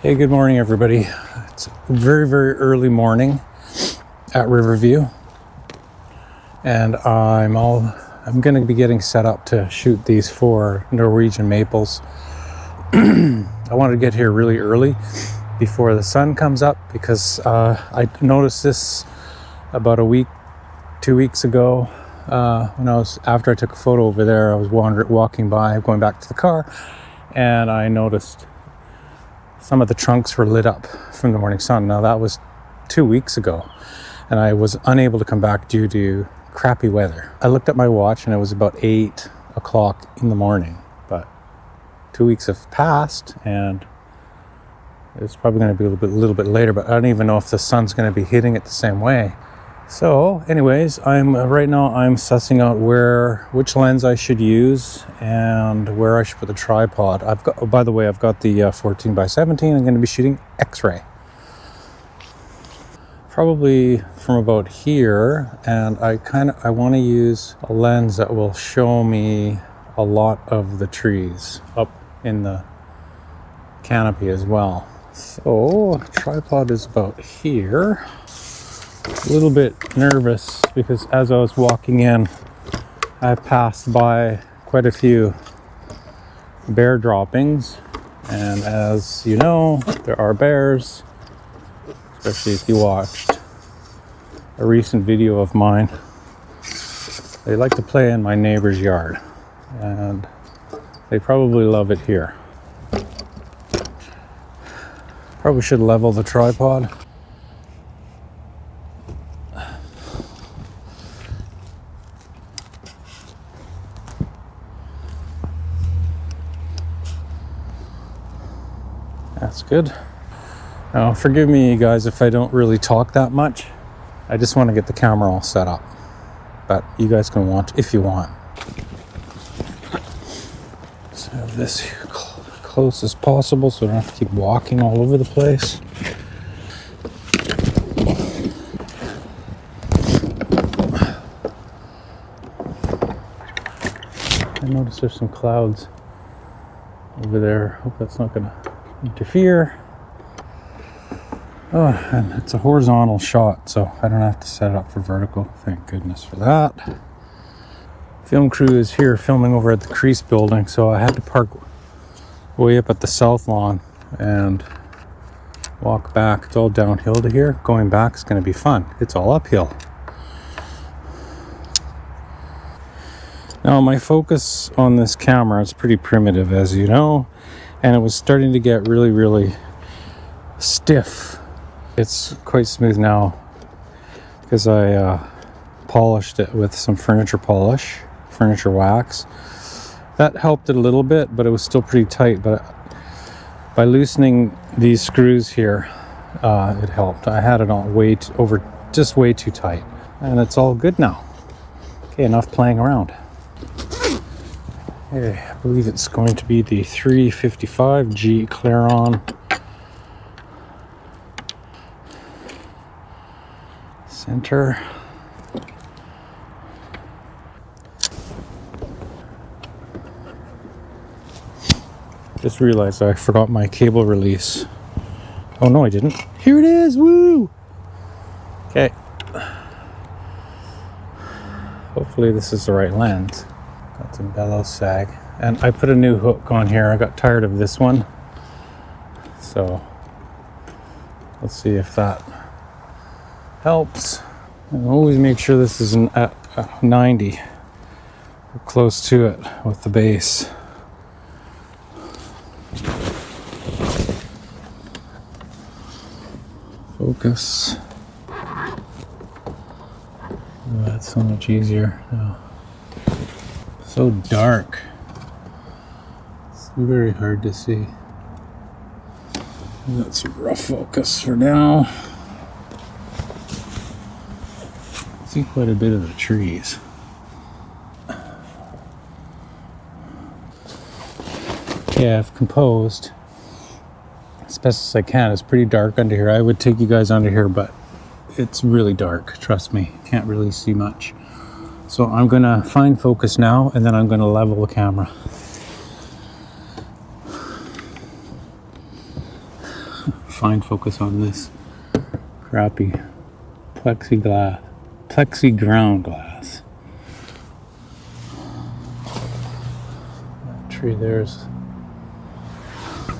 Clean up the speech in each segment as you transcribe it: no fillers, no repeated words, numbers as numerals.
Hey, good morning, everybody. It's very, very early morning at Riverview, and I'm going to be getting set up to shoot these 4 Norwegian maples. I wanted to get here really early before the sun comes up because I noticed this about 2 weeks ago when after I took a photo over there. I was walking by, going back to the car, and I noticed some of the trunks were lit up from the morning sun. Now that was 2 weeks ago, and I was unable to come back due to crappy weather. I looked at my watch and it was about 8 o'clock in the morning, but 2 weeks have passed and it's probably going to be a little bit later, but I don't even know if the sun's going to be hitting it the same way. So anyways, I'm sussing out which lens I should use and where I should put the tripod. I've got the 14x17. I'm going to be shooting X-ray, probably from about here, and I want to use a lens that will show me a lot of the trees up in the canopy as well. So the tripod is about here. A little bit nervous because as I was walking in, I passed by quite a few bear droppings, and as you know, there are bears, especially if you watched a recent video of mine. They like to play in my neighbor's yard, and they probably love it here. Probably should level the tripod. That's good. Now, forgive me, you guys, if I don't really talk that much. I just want to get the camera all set up. But you guys can watch if you want. Let's have this close as possible so I don't have to keep walking all over the place. I noticed there's some clouds over there. Hope that's not going to interfere. Oh, and it's a horizontal shot, so I don't have to set it up for vertical. Thank goodness for that. Film crew is here filming over at the Crease building, so I had to park way up at the south lawn and walk back. It's all downhill to here. Going back is going to be fun. It's all uphill. Now, my focus on this camera is pretty primitive, as you know, and it was starting to get really, really stiff. It's quite smooth now because I polished it with some furniture wax. That helped it a little bit, but it was still pretty tight. But by loosening these screws here, it helped. I had it on just way too tight, and it's all good now. Okay, enough playing around. Okay, I believe it's going to be the 355G Claron center. Just realized I forgot my cable release. Oh no, I didn't. Here it is, woo! Okay. Hopefully this is the right lens. Got some bellow sag. And I put a new hook on here. I got tired of this one. So let's see if that helps. And always make sure this is at 90. Or close to it with the base. Focus. Oh, that's so much easier now. So dark. It's very hard to see. That's a rough focus for now. See quite a bit of the trees. Yeah, I've composed as best as I can. It's pretty dark under here. I would take you guys under here, but it's really dark. Trust me, can't really see much. So I'm gonna find focus now, and then I'm gonna level the camera. fine focus on this crappy plexiground glass. That tree there's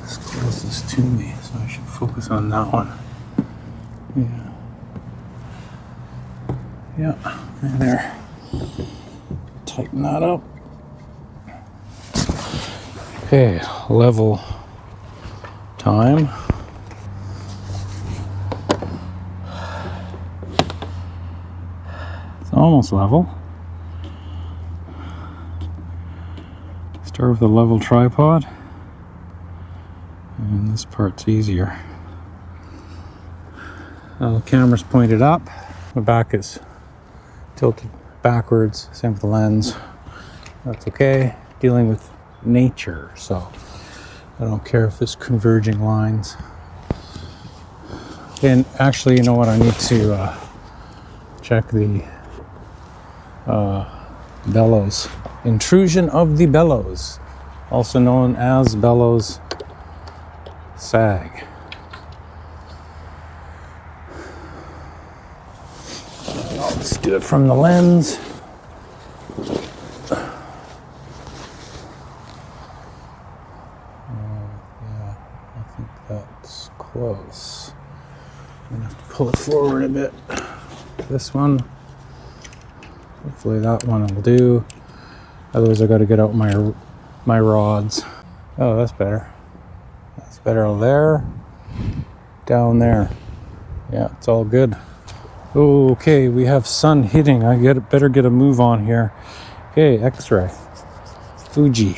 closest to me, so I should focus on that one. Yeah, right there. Tighten that up. Okay, level time. It's almost level. Start with a level tripod. And this part's easier. The camera's pointed up. The back is tilted backwards. Same with the lens. That's okay. Dealing with nature, so I don't care if there's converging lines. And actually, you know what? I need to check the bellows. Intrusion of the bellows, also known as bellows sag. Let's do it from the lens. Yeah, I think that's close. I'm gonna have to pull it forward a bit. This one, hopefully that one will do. Otherwise I got to get out my rods. Oh, that's better. That's better there. Down there. Yeah, it's all good. Okay, we have sun hitting. I better get a move on here. Okay, X-ray. Fuji.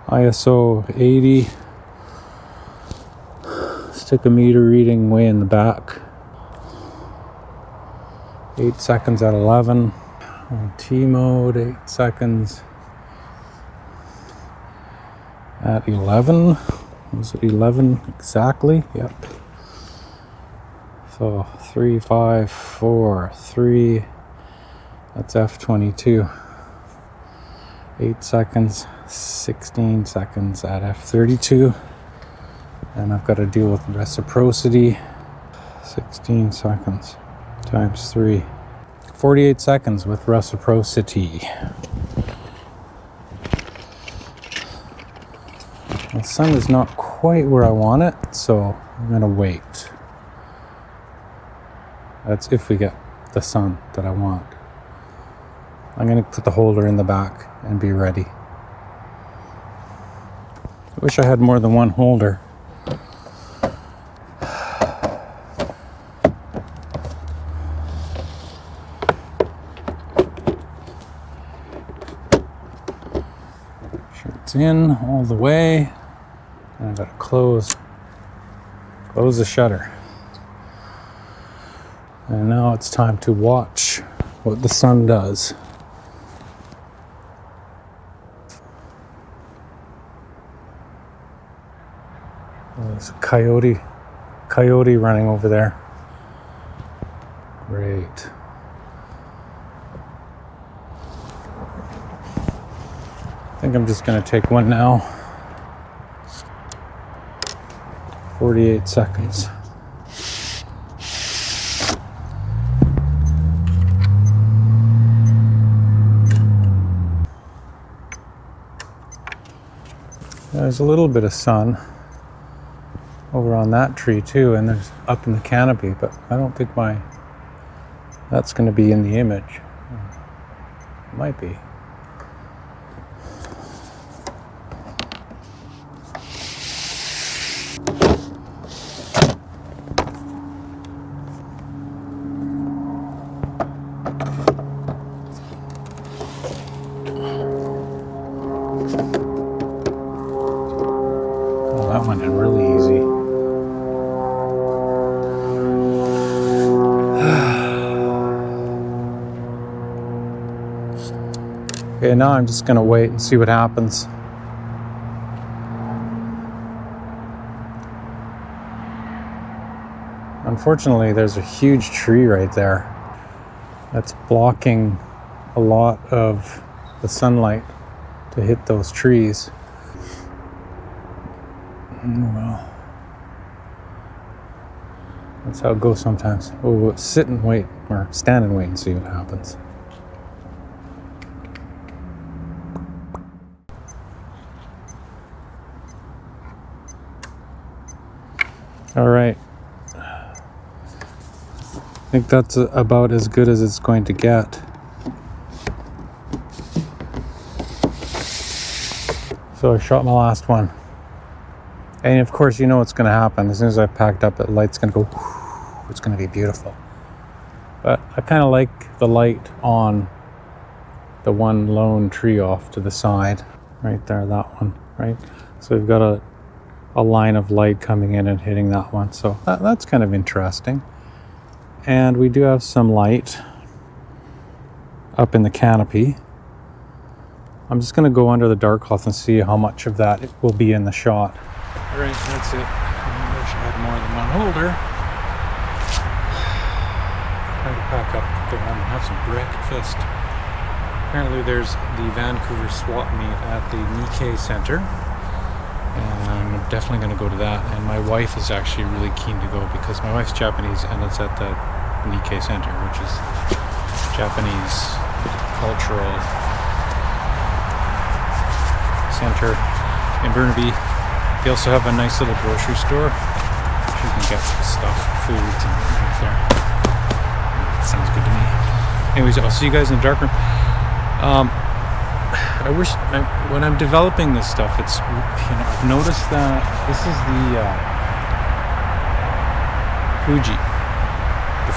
ISO 80. Stick a meter reading way in the back. 8 seconds at 11. On T mode, 8 seconds at 11. Was it 11 exactly? Yep. So 3, 5, 4, 3. That's F22. 8 seconds, 16 seconds at F32. And I've got to deal with reciprocity. 16 seconds times 3. 48 seconds with reciprocity. The sun is not quite where I want it, so I'm gonna wait. That's if we get the sun that I want. I'm gonna put the holder in the back and be ready. I wish I had more than one holder. Shirt's in all the way. And I gotta close the shutter. And now it's time to watch what the sun does. Oh, there's a coyote running over there. Great. I think I'm just gonna take one now. 48 seconds. There's a little bit of sun over on that tree too, and there's up in the canopy, but I don't think that's going to be in the image. It might be. That went in really easy. Okay, now I'm just gonna wait and see what happens. Unfortunately, there's a huge tree right there that's blocking a lot of the sunlight to hit those trees. Well, That's how it goes sometimes. Oh, sit and wait, or stand and wait and see what happens. All right. I think that's about as good as it's going to get. So I shot my last one. And of course, you know what's going to happen. As soon as I've packed up, the light's going to go, whoo, it's going to be beautiful. But I kind of like the light on the one lone tree off to the side. Right there, that one, right? So we've got a line of light coming in and hitting that one. So that's kind of interesting. And we do have some light up in the canopy. I'm just going to go under the dark cloth and see how much of that will be in the shot. All right, that's it. I wish I had more than one holder. Time to pack up, go home and have some breakfast. Apparently there's the Vancouver swap meet at the Nikkei Center. And I'm definitely going to go to that. And my wife is actually really keen to go because my wife's Japanese and it's at the Nikkei Center, which is Japanese cultural center in Burnaby. They also have a nice little grocery store. You can get stuff, foods, and right there. That sounds good to me. Anyways, I'll see you guys in the dark room. I wish when I'm developing this stuff, it's I've noticed that this is the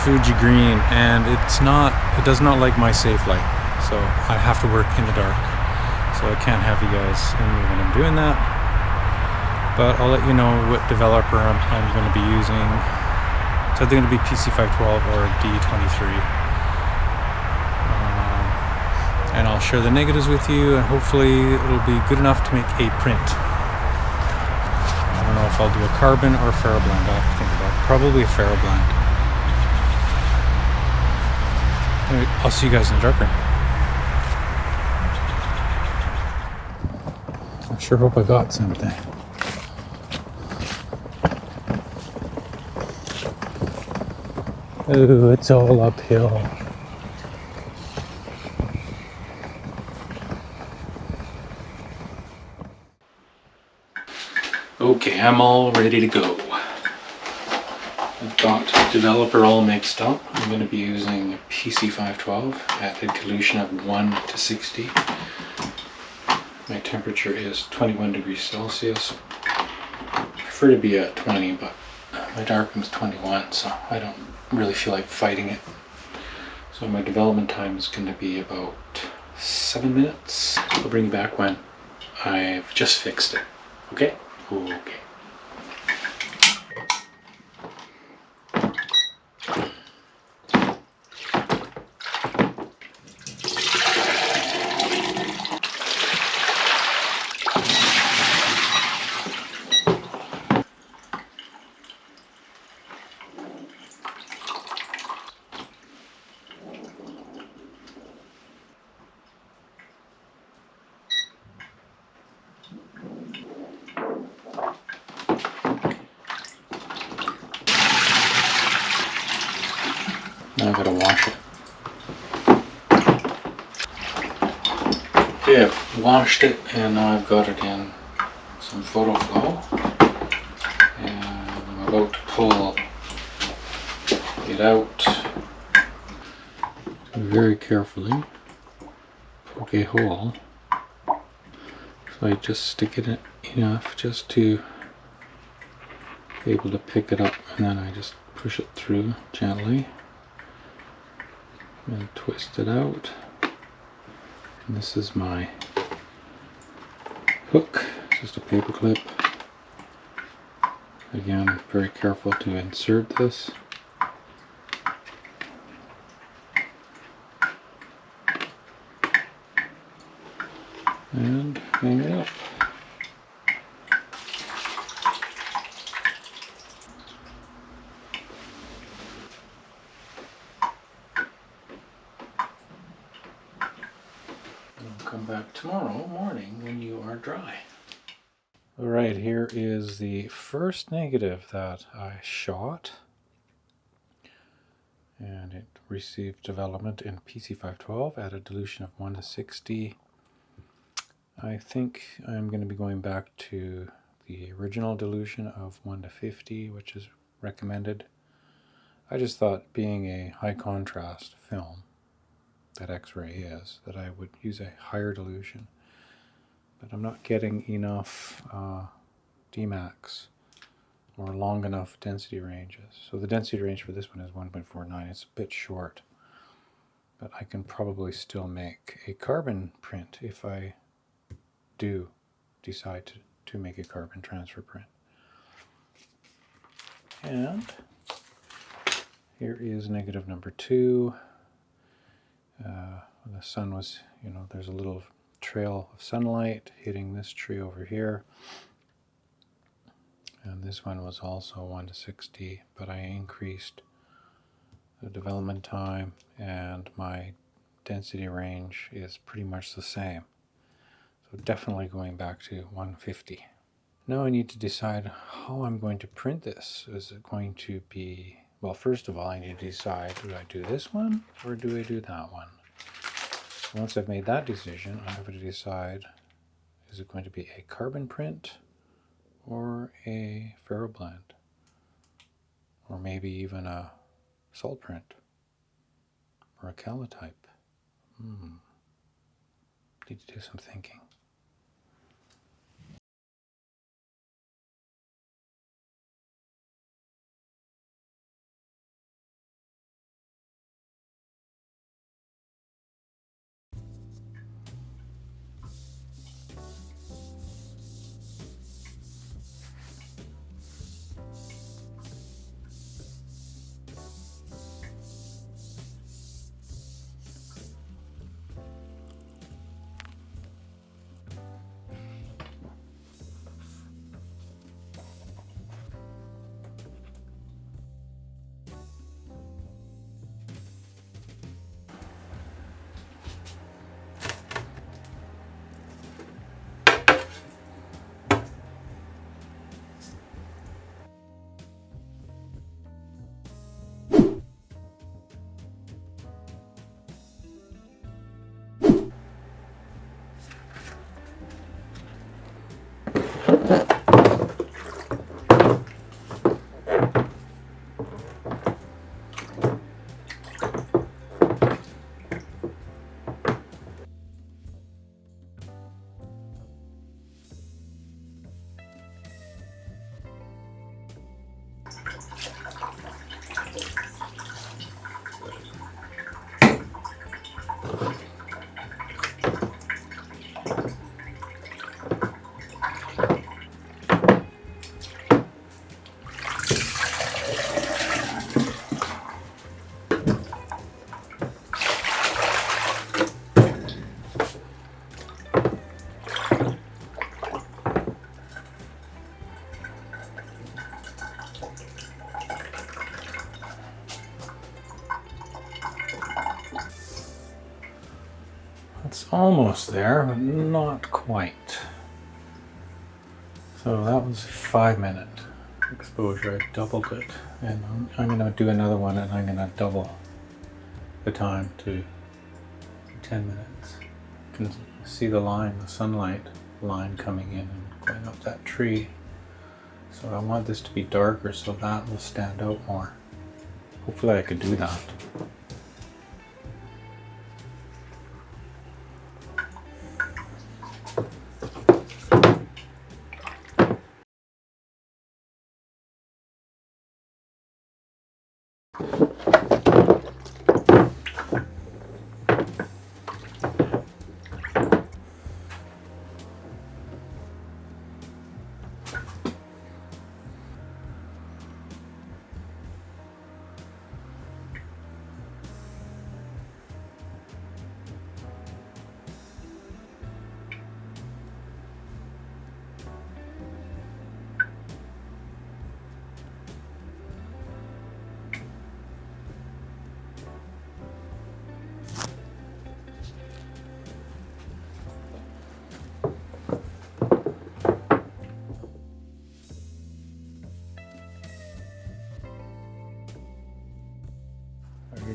Fuji green, and it does not like my safe light, so I have to work in the dark. So I can't have you guys in me when I'm doing that. But I'll let you know what developer I'm going to be using. It's either going to be PC512 or D23. And I'll share the negatives with you, and hopefully it'll be good enough to make a print. I don't know if I'll do a carbon or a ferroblend. I'll have to think about it. Probably a ferroblend. Anyway, I'll see you guys in the dark room. I sure hope I got something. Ooh, it's all uphill. Okay, I'm all ready to go. I've got the developer all mixed up. I'm going to be using PC512 at a dilution of 1 to 60. My temperature is 21 degrees Celsius. I prefer to be at 20, but my darkroom's 21, so I don't really feel like fighting it. So my development time is going to be about 7 minutes. I'll bring you back when I've just fixed it. Okay? Okay. Now I've got to wash it. Okay, I've washed it and now I've got it in some photo flow. And I'm about to pull it out. Very carefully poke a hole. So I just stick it in enough just to be able to pick it up, and then I just push it through gently. And twist it out. And this is my hook, just a paper clip. Again, very careful to insert this. And hang it up. Come back tomorrow morning when you are dry. All right, here is the first negative that I shot. And it received development in PC512 at a dilution of 1 to 60. I think I'm going to be going back to the original dilution of 1 to 50, which is recommended. I just thought, being a high contrast film that X-ray is, that I would use a higher dilution. But I'm not getting enough Dmax or long enough density ranges. So the density range for this one is 1.49. It's a bit short, but I can probably still make a carbon print if I do decide to make a carbon transfer print. And here is negative number 2. The sun was, there's a little trail of sunlight hitting this tree over here. And this one was also 1 to 60, but I increased the development time, and my density range is pretty much the same. So definitely going back to 150. Now I need to decide how I'm going to print this. Is it going to be, well, first of all, I need to decide, do I do this one or do I do that one? Once I've made that decision, I have to decide, is it going to be a carbon print or a ferroblend, or maybe even a salt print, or a Kallitype. Need to do some thinking. It's almost there, but not quite. So that was 5-minute exposure. I doubled it, and I'm going to do another one, and I'm going to double the time to 10 minutes. You can see the line, the sunlight line coming in and going up that tree. So I want this to be darker so that will stand out more. Hopefully I could do that.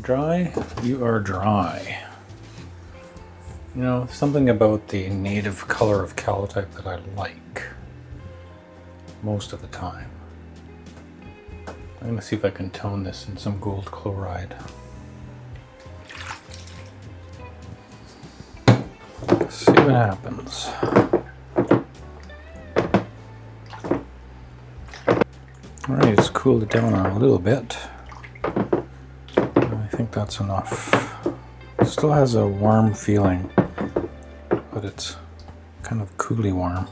dry? You are dry. You know, something about the native color of Kallitype that I like most of the time. I'm gonna see if I can tone this in some gold chloride. See what happens. Alright, it's cooled it down a little bit. I think that's enough. It still has a warm feeling, but it's kind of cooly warm.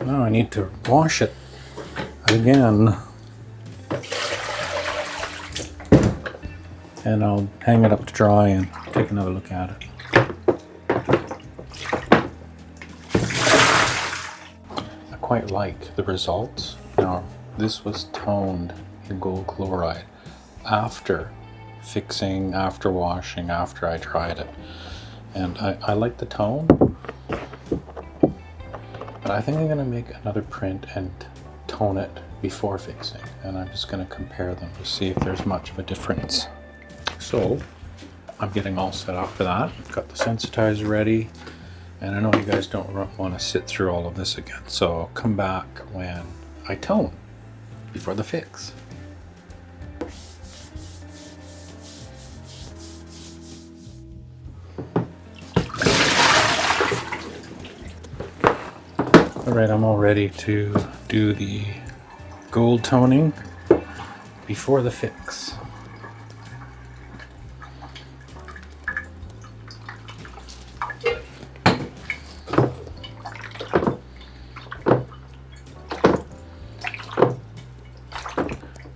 Now I need to wash it again. And I'll hang it up to dry and take another look at it. I quite like the results. Now, this was toned in gold chloride after fixing, after washing, after I dried it. And I like the tone, but I think I'm gonna make another print and tone it before fixing. And I'm just gonna compare them to see if there's much of a difference. So I'm getting all set up for that. I've got the sensitizer ready, and I know you guys don't want to sit through all of this again. So I'll come back when I tone before the fix. All right, I'm all ready to do the gold toning before the fix.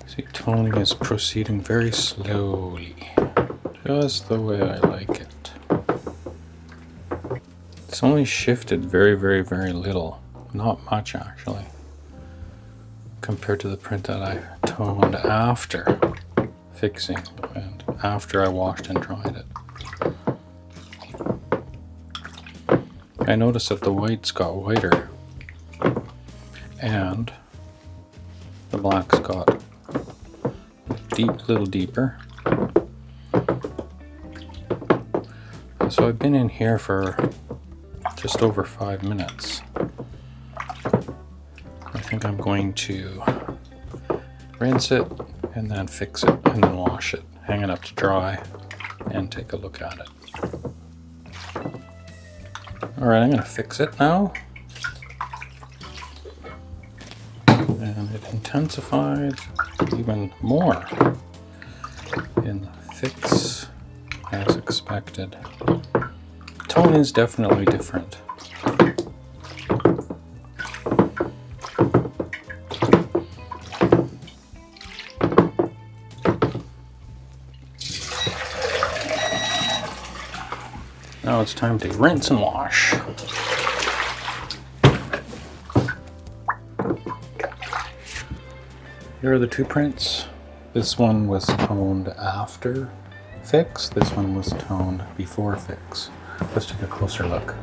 See, toning is proceeding very slowly, just the way I like it. It's only shifted very, very, very little. Not much, actually, compared to the print that I toned after fixing and after I washed and dried it. I noticed that the whites got whiter and the blacks got little deeper. So I've been in here for just over 5 minutes. I think I'm going to rinse it and then fix it and then wash it, hang it up to dry, and take a look at it. Alright, I'm going to fix it now. And it intensified even more in the fix as expected. Tone is definitely different. Now it's time to rinse and wash. Here are the two prints. This one was toned after fix. This one was toned before fix. Let's take a closer look.